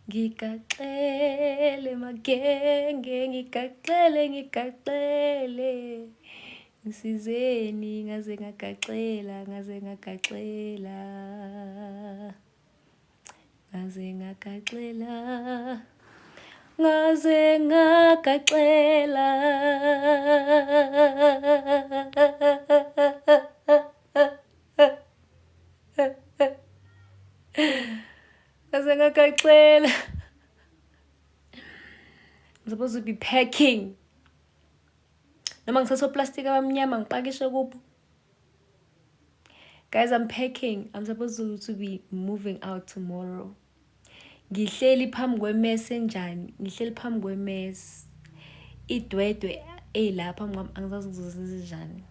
Ngikaxele magenge, ngikaxele, ngikaxele. Ngisizeni ngaze ngagaxela, ngaze ngagaxela. Ngaze ngagaxela. Ngaze ngagaxela. Ngaze ngagaxela. I'm supposed to be packing. Noma ngisaso plastic abamnyama ngipakishe kubo. Guys, I'm packing. I'm supposed to be moving out tomorrow. Ngihleli phambi kwemess enjani? Ngihleli phambi kwemess. Idwedwe elapha angizazi ngizozenza njani.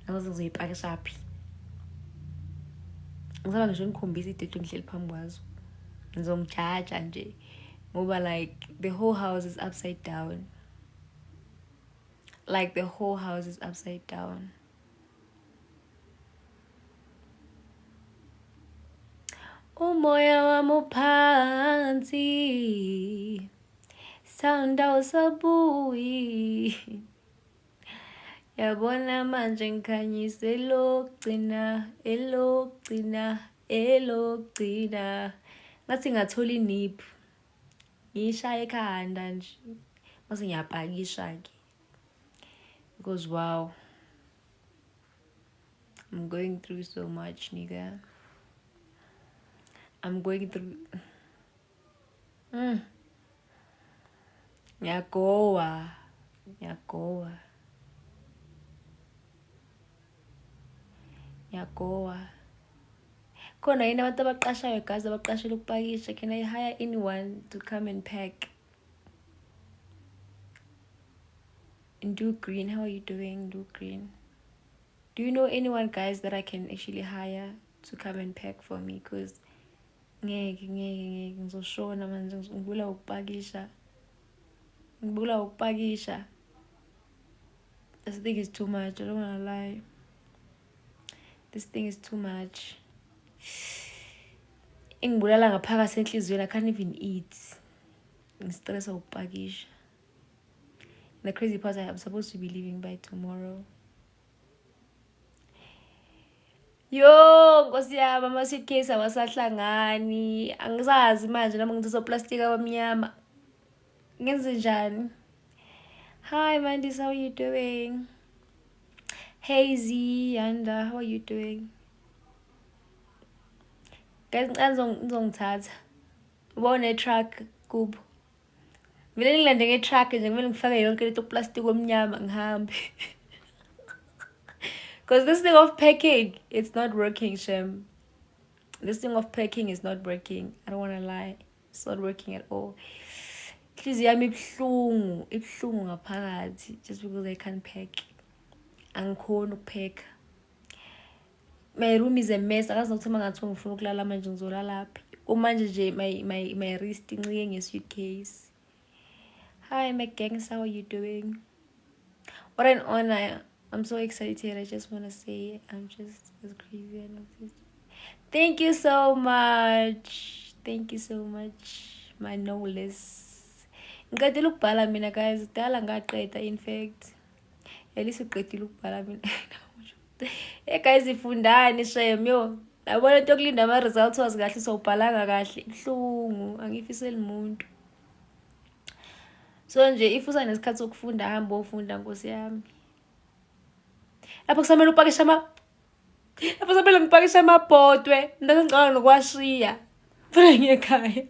Angizazi ngizoyipakisha phi. Ngisaba ngisho ngikhombisa idwedwe ngihleli phambi kwazo. Ngizomjaja nje. Ngoba like the whole house is upside down. Like the whole house is upside down. Umoya wami uphansi, sawunda usabuyi. Yabona manje ngikhanyise elokugcina, elokugcina, elokugcina. Ngathi ngathola iniphu. Ngishaya ekhanda nje. Mase ngiyapakisha ke. Because wow. I'm going through so much, nigga. I'm going through. Ngiyagowa. Khona yini abantu abaqashayo guys abaqashela ukupakisha? Can I hire anyone to come and pack? And Do Green, how are you doing? Do Green. Do you know anyone guys that I can actually hire to come and pack for me? Because ngeke ngizoshona manje ngibula ukupakisha. This thing is too much. I don't wanna lie. This thing is too much. Ingibulala ngaphakathi enhliziyweni. I can't even eat. Ngistressa ukupakisha. The crazy part, I'm supposed to be leaving by tomorrow. Yo, Nkosi yami, ama-suitcase awasahlangani. Angisazi manje noma ngithatha plastic abamnyama. Ngenze njani? Hi Mandis, how are you doing? Hazy, Yanda, how are you doing? Guys, ngizongithatha. Ubone truck kubo. Vele ngilande nge-truck nje kumele ngifake yonke lento plastic omnyama ngihambe. Because this thing of packing, it's not working, Shem. This thing of packing is not working. I don't want to lie. It's not working at all. Inhliziyo yami ibuhlungu ngaphakathi just because I can't pack. Angikhona ukupheka. My room is a mess. Akazi nokuthi mangathiwa ngifuna ukulala manje ngizolala laphi. Manje nje my wrist incike nge-suitcase. Hi McGangs, how are you doing? What an honor. I'm so excited. I just want to say I'm just as crazy. Thank you so much. Thank you so much, my knowless. Ngiqedile ukubhala mina guys. Dala ngaqeda in fact. At least uqedile ukubhala mina. Hey guys, ifundani Shem yo. Yabona into yokulinda ama results was kahle sowubhalanga kahle. Ibhlungu, angifiseli umuntu. So nje if usanesikhathi sokufunda hamba ufunda Nkosi yami. Lapho kusamele upakisha lapho kusamele ngipakisha amabhodwe. Ngicabanga nokwashiya. Funa ngekhaya.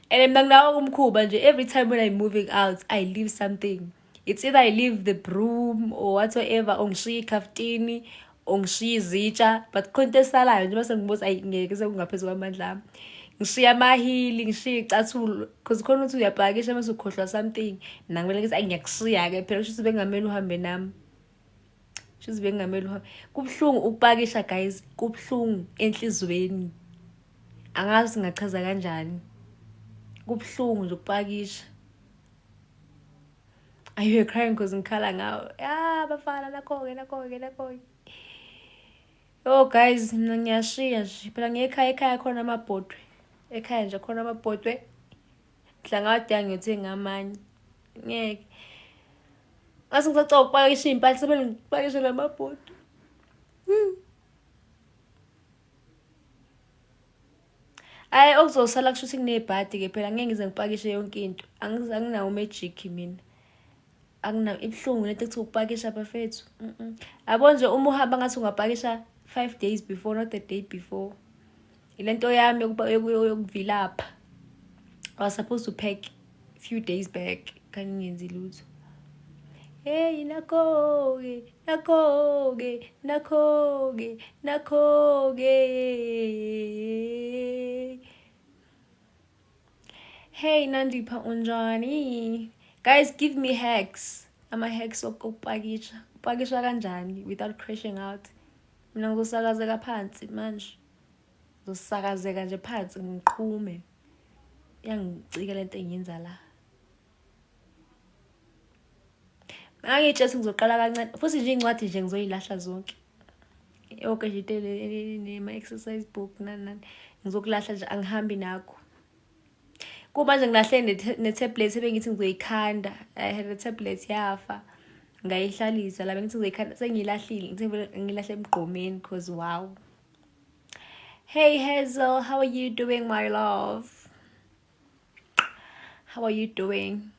And mina nginawo umkhuba nje every time when I'm moving out, I leave something. It's either I leave the broom or whatsoever, ongishiya ikhaftini, ongishiya izitsha, but konke esalayo nje bese ngibuza ayingeke sekungaphezulu kwamandla ami. Ngishiya amahili, ngishiya icathulo, because khona ukuthi uyapakisha mase ukhohlwa something. Mina ngimele ngithi ayiyakushiya ke phela kusho bengamele uhambe nami. Kusho bengamele uhambe. Kubhlungu ukupakisha guys, kubhlungu enhlizweni. Angazi singachaza kanjani. Kubhlungu nje ukupakisha. Are you crying because ngikhala ngawo? Yeah, bafana nakho. Oh guys, mina ngiyashiya nje. Phela ekhaya khona amabhodwe. Ekhaya nje khona amabhodwe. Mhla ngadanga ngiyothenga amanye. Ngeke. Ngase ngisacela ukupakisha iy'mpahla sekumele ngipakishe lamabhodwe. Hhayi okuzosala kusho ukuthi kunebhadi-ke phela ngeke ngize ngipakishe yonke into. Anginawo umejikhi mina. Anginawo ibuhlungu lento ekuthiwa ukupakisha bafethu. Yabo nje uma uhamba ngathi ungapakisha 5 days before, not the day before. Ilento yami yokuvilapha. I was supposed to pack few days back. Kanti ngenzi lutho. Hey nakho-ke, nakho-ke, nakho-ke, nakho-ke. Hey Nandipha unjani? Guys, give me hacks. Ama-hacks okupakisha. Upakisha kanjani without crashing out. Mina ngizosakazeka phansi manje. Ngizosakazeka nje phansi ngiqhume. Iyangicika lento engiyenza la. Ngangitshela ngizoqala kancane. Futhi nje incwadi nje ngizoyilahla zonke. Yonke nje into nema-exercise book nani. Ngizokulahla nje angihambi nakho. Kuba nje ngilahle ne-tablet ebengithi ngizoyikhanda. I had a tablet yafa. Ngayihlalisa la bengithi ngizoyikhanda sengiyilahlile. Ngilahle emgqomeni because wow. Hey Hazel, how are you doing my love? How are you doing?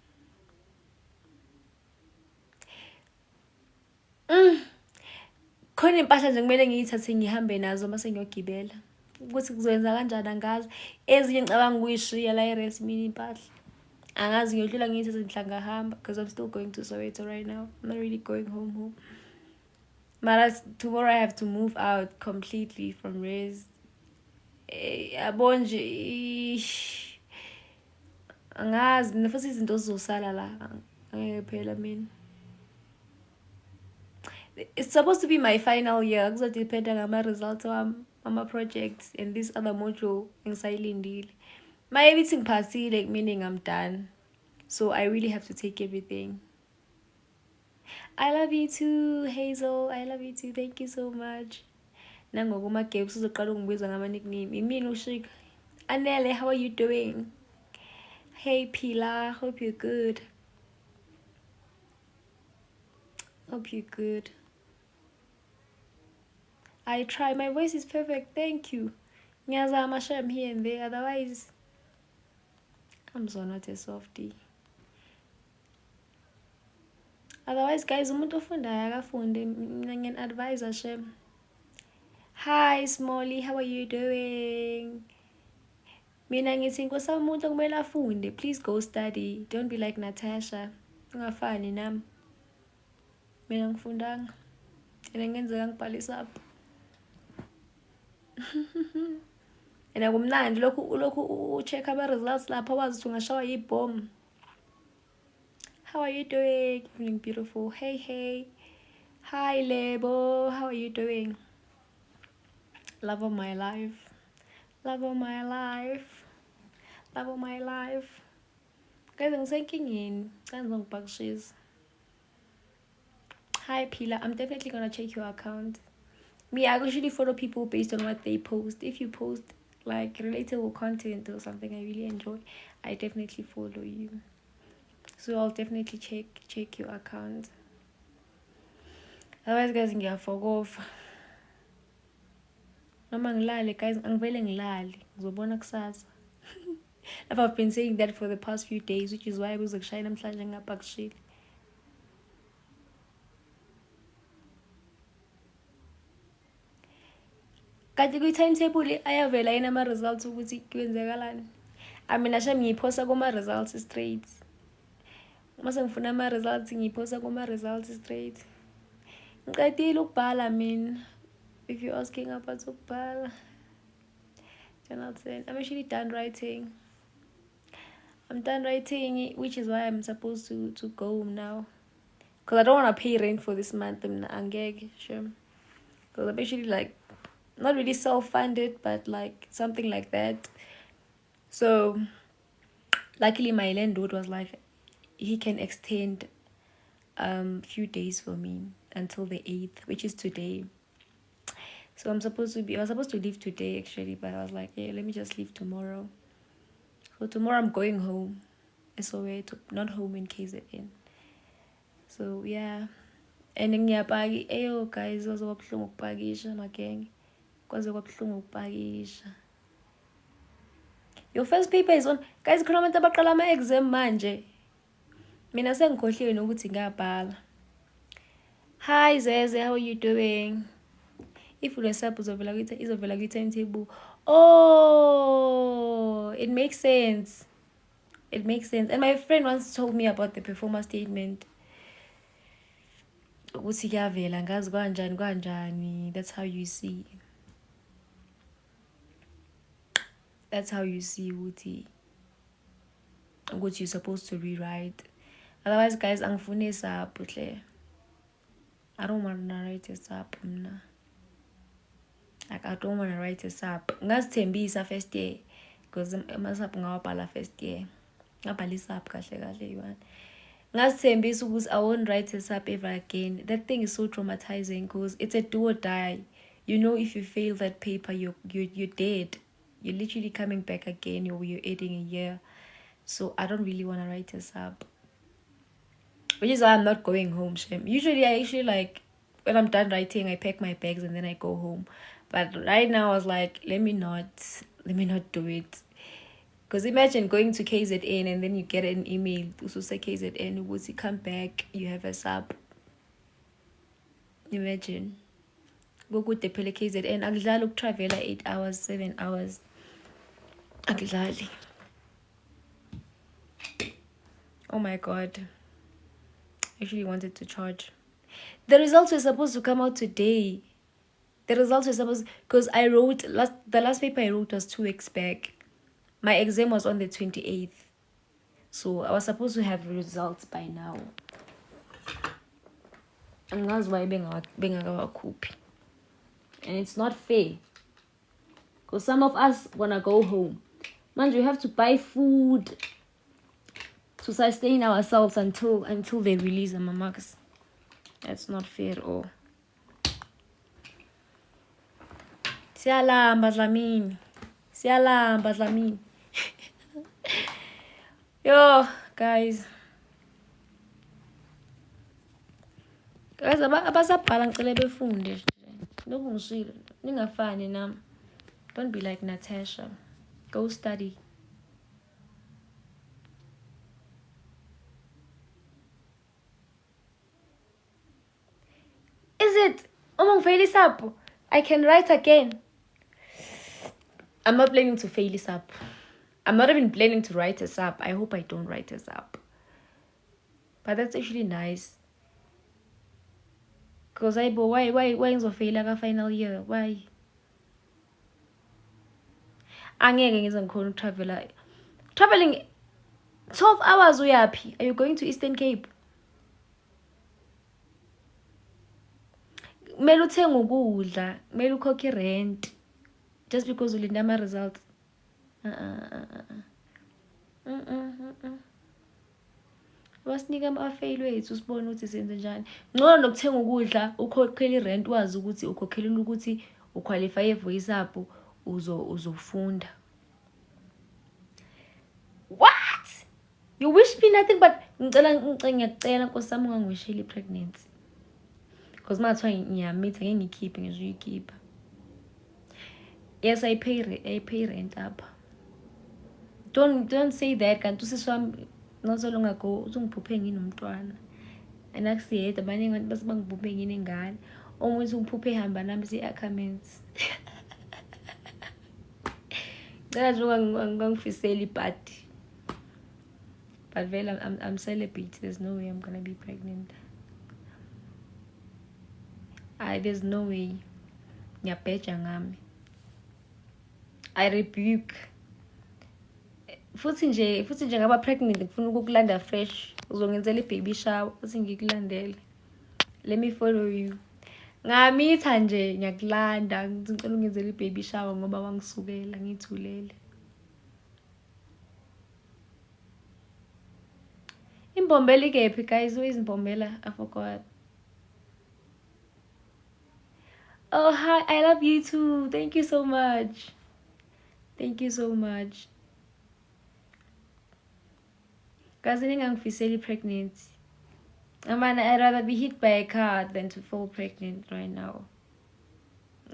Khona impahla nje kumele ngiyithathe ngihambe nazo mase ngiyogibela. Ukuthi kuzoyenza kanjani angazi. Ezinye ngicabanga ukuyishiya la eResmini impahla. Angazi ngiyodlula ngiyithathe mhla ngahamba because I'm still going to Soweto right now. I'm not really going home. But tomorrow I have to move out completely from Res. Yabo nje angazi futhi izinto zizosala la angeke phela mina. It's supposed to be my final year. Kuzodependa ngama-results ama-projects and this other module engisayilindile. Maybe ithi ngiphasile meaning I'm done. So I really have to take everything. I love you too, Hazel. I love you too. Thank you so much. Nangoku ama-games uzoqala ungibiza ngama-nickname. Imini ushika. Anele, how are you doing? Hey Pilar, hope you're good. Hope you're good. I try. My voice is perfect. Thank you. Ngiyazama shem here and there. Otherwise, I'm so not a softie. Otherwise, guys, umuntu ofundayo akafunde. Mina ngiyani-advise shem. Hi Smolly, how are you doing? Mina ngithi inkosi umuntu kumele afunde. Please go study. Don't be like Natasha. Ungafani nami. Mina ngifundanga. Yena ngenzeka ngibhalisa apha. Yena kumnandi lokhu ucheck ama-results lapha wazi ukuthi ungashawa yibomb. How are you doing? Feeling beautiful. Hey. Hi Lebo, how are you doing? Love of my life. Love of my life. Love of my life. Guys, ngisenkingeni. Ngicela ngipakishize. Hi Pila, I'm definitely gonna check your account. Me, I usually follow people based on what they post. If you post like relatable content or something I really enjoy, I definitely follow you. So I'll definitely check your account. Otherwise, guys, ngiyafokofa. Noma ngilale, guys, angivele ngilale. Ngizobona kusasa. I've been saying that for the past few days, which is why kuzokushaya namhlanje ngapakishile. Kanti kwi-timetable ayavela yini ama-results ukuthi kwenzekalani. Mina shem ngiyiphosa kuma-results straight. Mase ngifuna ama-results ngiyiphosa kuma-results straight. Ngiqedile ukubhala mina. If you're asking about ukubhala. Then I'll say I'm actually done writing. I'm done writing, which is why I'm supposed to go home now. Because I don't want to pay rent for this month. Angeke, sure. Because I'm actually like not really self-funded, but like something like that. So luckily my landlord was like, he can extend few days for me until the 8th, which is today. So I was supposed to leave today actually, but I was like, yeah, let me just leave tomorrow. So tomorrow I'm going home. Soweto, not home in KZN. So yeah. And ngiyapaki eyo guys kwaze kwabuhlungu ukupakisha magenge. Kwaze kwabuhlungu ukupakisha. Your first paper is on. Guys, khona abantu abaqala ama-exam manje. Mina sengikhohliwe nokuthi ngiyabhala. Hi Zeze, how are you doing? If unesap izovela kwi-timetable. Oh, it makes sense. It makes sense. And my friend once told me about the performance statement. Ukuthi kuyavela ngazi kanjani. That's how you see. That's how you see what you're supposed to rewrite. Otherwise, guys, angifuni isapho hle. I don't want to write isapho mna. Like, I don't want to write isapho. Ngazithembisa first year because amasapho ngawabhala first year. Ngabhala isapho kahle you ngazithembisa ukuthi I won't write isapho ever again. That thing is so traumatizing because it's a do or die. You know, if you fail that paper, you're dead. You're literally coming back again, or you're adding a year. So I don't really want to write isapho. Which is why I'm not going home, Shem. Usually I actually like, when I'm done writing, I pack my bags and then I go home. But right now I was like, let me not do it. Because imagine going to KZN and then you get an email to say KZN, once you come back, you have a sub. Imagine. Go to the KZN. Akudlali travel 8 hours, 7 hours. Akudlali. Oh my god. I actually wanted to charge. The results were supposed to come out today. The results were supposed, because I wrote the last paper I wrote was 2 weeks back. My exam was on the 28th. So I was supposed to have results by now. And that's why bengakawakhuphi. And it's not fair. Because some of us wanna go home. Man, you have to buy food to sustain ourselves until they release the marks. That's not fair at all. Siyalamba Dlamini. Yo, guys. Guys, abasabhala ngicela befunde. Lokhu ngishilo. Ningafani nami. Don't be like Natasha. Go study. Is it? Fail isapho. I can write again. I'm not planning to fail isapho. I'm not even planning to write a sub. I hope I don't write a sub. But that's actually nice. Because why ngizofaila ka final year? Why? Angeke ngize ngikhona ukutravela. Traveling 12 hours uyaphi? Are you going to Eastern Cape? Kumele uthenge ukudla, kumele ukhokhe rent just because ulinda ama results. Wasinika ama-fail wethu sibone ukuthi senze njani. Ngcono nokuthenga ukudla, ukhokhela i-rent, wazi ukuthi ukhokhelela ukuthi uqualify for isapho uzofunda. What? You wish me nothing but ngiyacela nkosami ungangisheli pregnancy. Because mathiwa ngiyamitha ngeke ngikhiphe ngizoyikhipha. Yes, I pay rent up. Don't say that kanti usisi wami not so long ago uzungiphuphe nginomntwana. And akusiyedwa abaningi abantu base bangiphuphe nginengane. Omunye ungiphuphe ehamba nami si-Ackermans. Ngicela nje ungangifiseli ipati. But vele I'm celibate. There's no way I'm gonna be pregnant. There's no way. Ngiyabheja ngami. I rebuke. Futhi nje ngaba pregnant ngifuna ukukulanda fresh. Uzongenzela i-baby shower futhi ngikulandele. Let me follow you. Ngamitha nje ngiyakulanda ngicela ungenzele i-baby shower ngoba wangisukela ngithulele. Imbombela ikephi guys? Who is Mbombela? I forgot. Oh, hi. I love you too. Thank you so much. Thank you so much. Guys, I think I'm officially pregnant. I mean, I'd rather be hit by a car than to fall pregnant right now.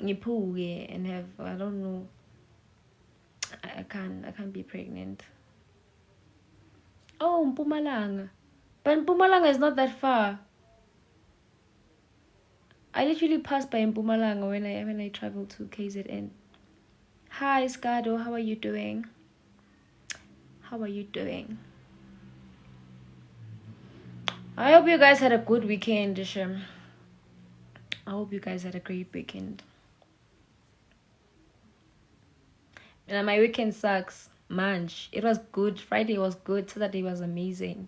Ngiphuke and have, I don't know. I can't be pregnant. Oh, Mpumalanga. But Mpumalanga is not that far. I literally passed by Mpumalanga when I travel to KZN. Hi, Scado. How are you doing? How are you doing? I hope you guys had a good weekend, Shem. I hope you guys had a great weekend. And my weekend sucks. Manch. It was good. Friday was good. Saturday was amazing.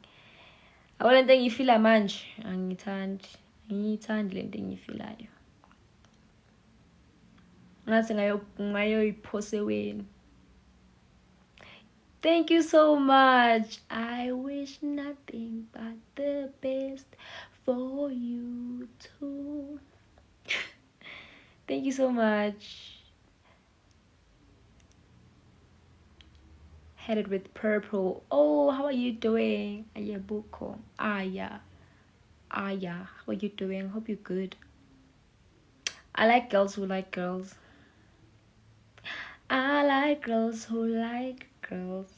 I want to you feel a manch. Angithandi le nto engiyifilayo. Ngathi ngayoyiphose wenu. Thank you so much. I wish nothing but the best for you too. Thank you so much. Headed with purple. Oh, how are you doing? Ayabuko. Aya. How are you doing? Hope you're good. I like girls who like girls. I like girls who like girls.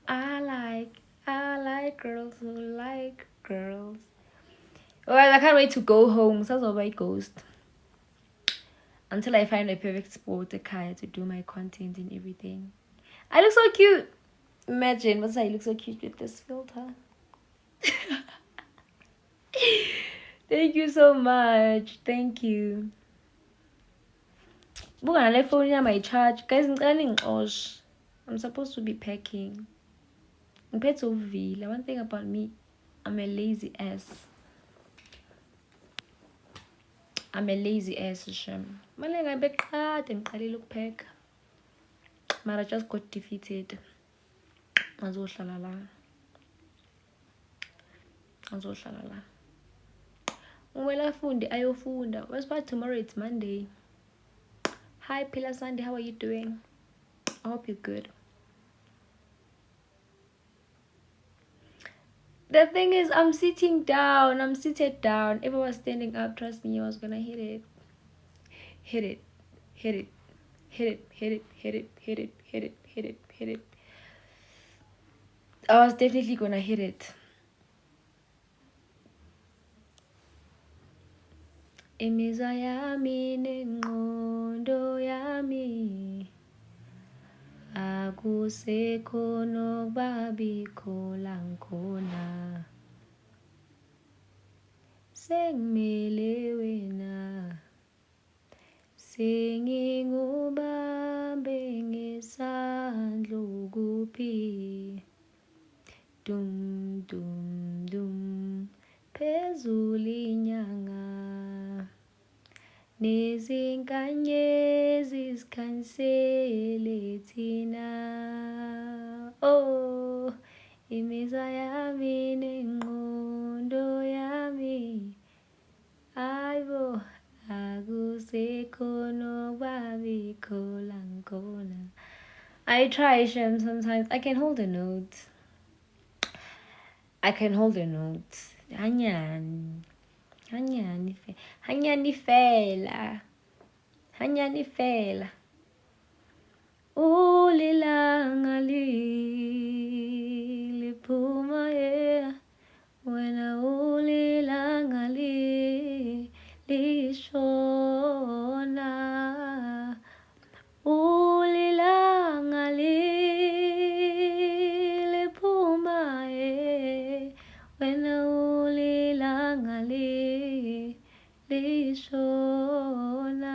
I like girls who like girls. Well, I can't wait to go home. That's all my ghost. Until I find a perfect spot, a car to do my content and everything. I look so cute. Imagine, what's I look so cute with this filter. Thank you so much. Thank you. My phone my charge. Guys, I'm supposed to be packing. One thing about me, I'm a lazy ass. Shem. I pack. But I just got defeated. Azohlala la. Umela fundi ayofunda. What's about tomorrow? It's Monday. Hi Pillar Sandy, how are you doing? I hope you're good. The thing is, I'm seated down. If I was standing up, trust me, I was gonna hit it. Hit it. I was definitely gonna hit it. Imizwa yami nengqondo yami akusekho nokubabikho la ngikhona sengimele wena sengingubambe ngesandla ukuphi dum dum dum phezulu inyanga nezinkanyezi zikhanyisele thina oh imizwa yami nengqondo yami ayibo akusekho nokubabikho la ngikhona. I try, Shem, sometimes. I can hold a note. Hanyani fela. Ulilanga liphuma wena ulilanga lishona ulilanga liphuma wena ulilanga lishona.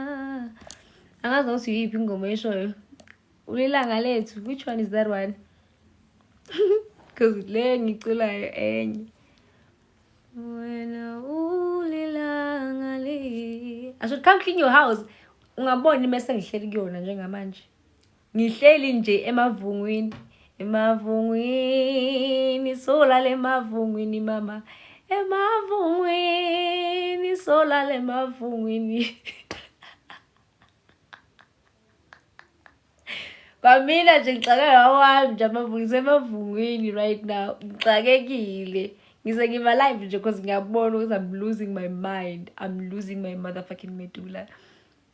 Angazi ukuthi yiphi ingoma eshoyo ulilanga lethu. Which one is that one? Because le ngiculayo enye wena ulilanga I should come clean your house. Ungaboni mase ngihleli kuyona njengamanje. Ngihleli nje emavungwini solala emavungwini mama emavungwini solala emavungwini. Kwamina nje ngixake ngawami nje amavungwini semavungwini right now. Ngixakekile. Ngise ngiba live nje because ngiyabona ukuthi I'm losing my mind. I'm losing my motherfucking medulla.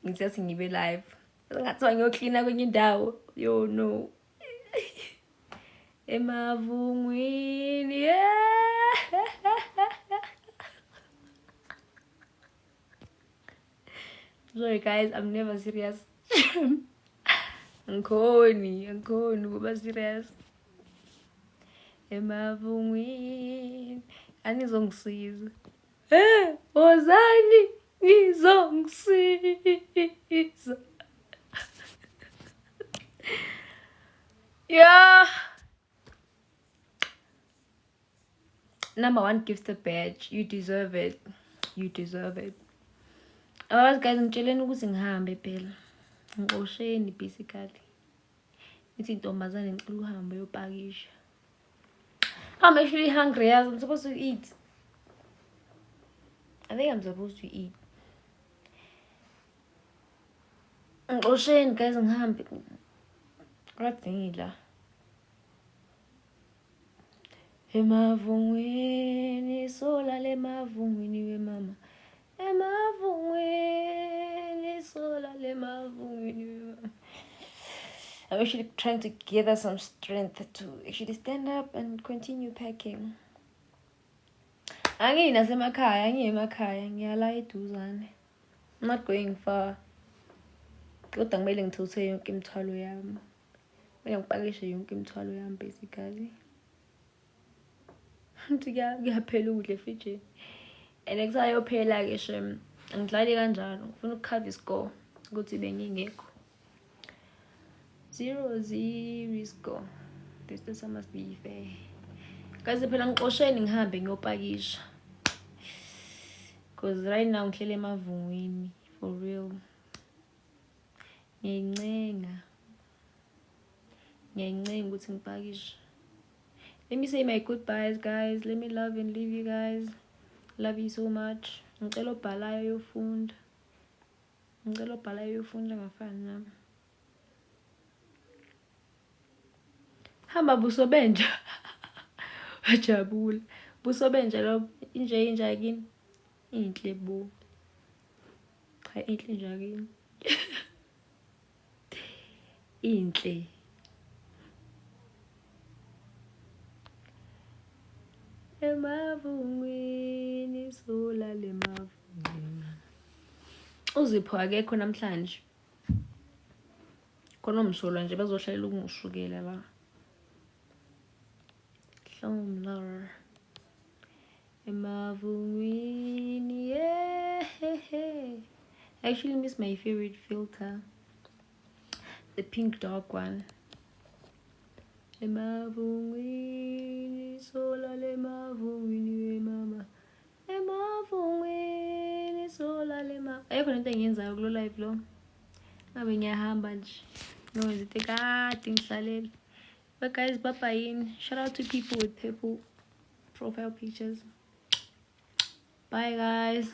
Ngithe ngibe live. Ngathiwa ngiyoklina kwenye indawo. Yo no. Emavungwini. Yeah. Sorry guys, I'm never serious. Angikhoni kuba serious. Emavungwini. Anizongisiza. Wozani ngizongisiza. Yeah. Number 1 gifted badge. You deserve it. You deserve it. Otherwise guys, ngitsheleni ukuthi ngihambe phela. Ngixosheni basically. Ithi intombazane ngicela uhambe uyopakisha. I'm actually hungry. I'm supposed to eat. I think I'm supposed to eat. Ngixosheni guys, ngihambe. Radingila. Emavungwini solala emavungwini we mama. Emavungwini solala emavungwini we mama. I'm actually trying to gather some strength to actually stand up and continue packing. Angiyemakhaya, ngiyala eduzane. I'm not going far. Kodwa ngimele ngithuthe yonke imithwalo yami. Kumele ngipakishe yonke imithwalo yami basically. Ngiyaphela ukudla efrijini. And kusayophela ke shem. Angidlali kanjalo. Ngifuna ukukhava iscore ukuthi bengingekho. 0-0 score. This must be fair. Guys, phela ngixosheni ngihambe ngiyopakisha. Because right now ngihlele emavungwini for real. Ngiyancenga ukuthi ngipakishe. Let me say my goodbyes guys. Let me love and leave you guys. Love you so much. Ngicela obhalayo uyofunda ngafani nami. Hamba buso benja. Wajabula. Buso benja lo inje yakini. Inhle bo. Cha inhle nje yakini. Inhle. Emavungwini solala emavungwini. Uzipho akekho namhlanje. Khona umsolwa nje bazohlalela ukungishukela la. Hlomla. Emavungwini. Yeah. I actually miss my favorite filter. The pink dark one. Emavungwini solala emavungwini we mama. Emavungwini solala emavungwini. Ayikho into engiyenzayo kulo live lo. Ngabe ngiyahamba nje. No, ngithi kade ngihlalele. But guys, bye-bye. Shout out to people with purple profile pictures. Bye guys.